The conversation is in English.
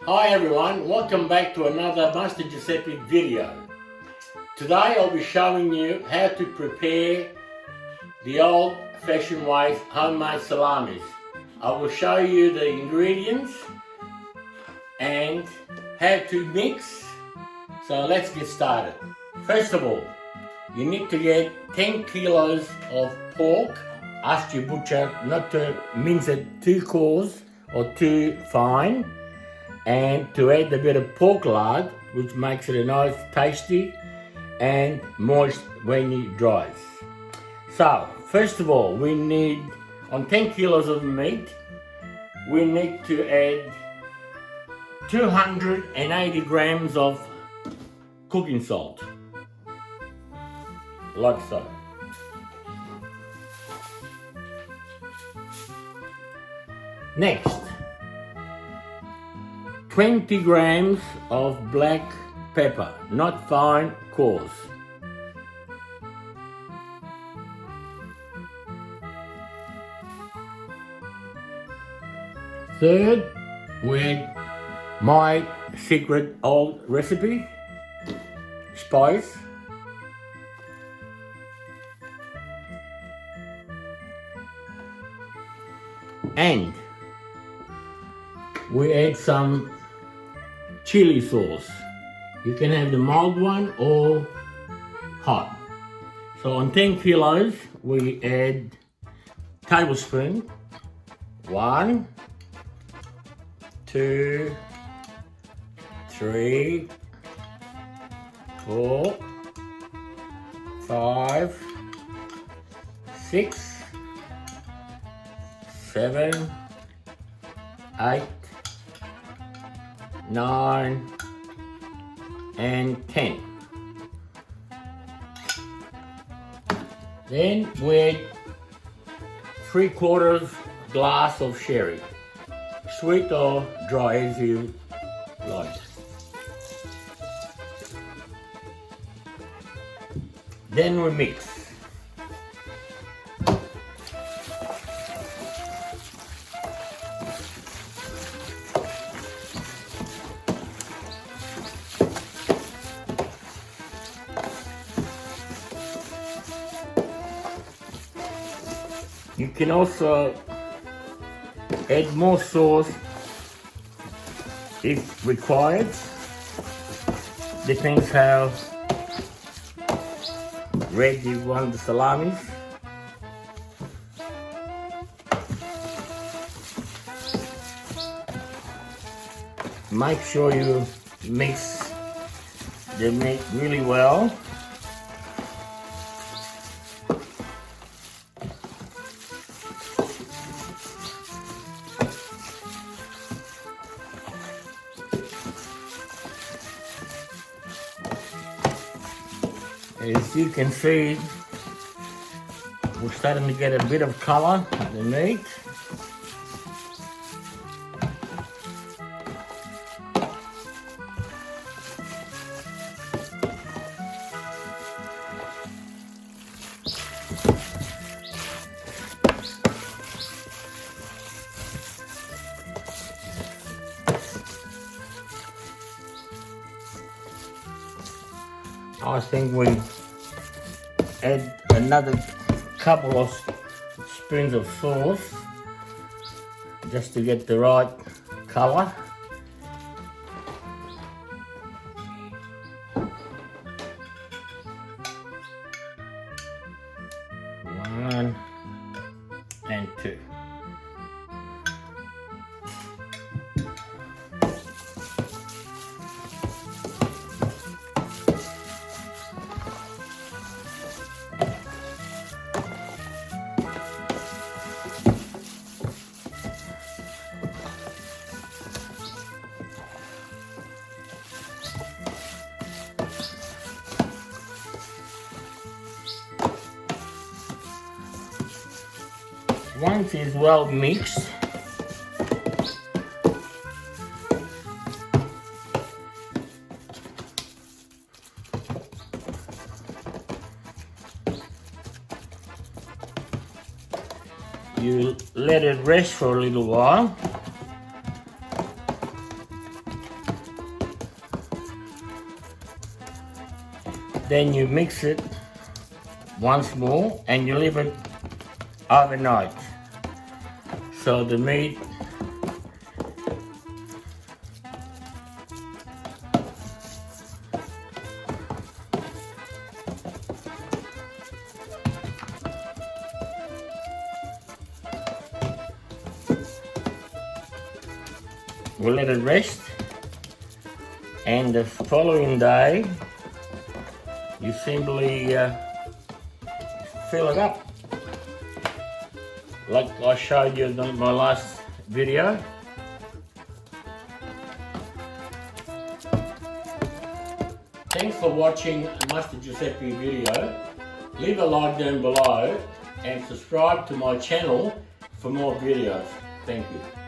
Hi everyone, welcome back to another Master Giuseppe video. Today I'll be showing you how to prepare the old-fashioned way homemade salamis. I will show you the ingredients and how to mix. So let's get started. First of all, you need to get 10 kilos of pork. Ask your butcher not to mince it too coarse or too fine, and to add a bit of pork lard, which makes it a nice tasty and moist when it dries. So first of all, we need, on 10 kilos of meat, we need to add 280 grams of cooking salt, like so. Next, 20 grams of black pepper, not fine, coarse. Third, with my secret old recipe, spice. And we add some chili sauce. You can have the mild one or hot. So on 10 kilos, we add tablespoon, 1, 2, 3, 4, 5, 6, 7, 8, 9, and 10. Then we add 3/4 glass of sherry, sweet or dry as you like. Then we mix. You can also add more sauce if required. Depends how red you want the salamis. Make sure you mix the meat really well. As you can see, we're starting to get a bit of color in the meat. I think we add another couple of spoons of sauce just to get the right color. One and two. Once it's well mixed, you let it rest for a little while. Then you mix it once more and you leave it overnight. So the meat we'll let it rest, and the following day you simply fill it up like I showed you in my last video. Thanks for watching Master Giuseppe video. Leave a like down below and subscribe to my channel for more videos. Thank you.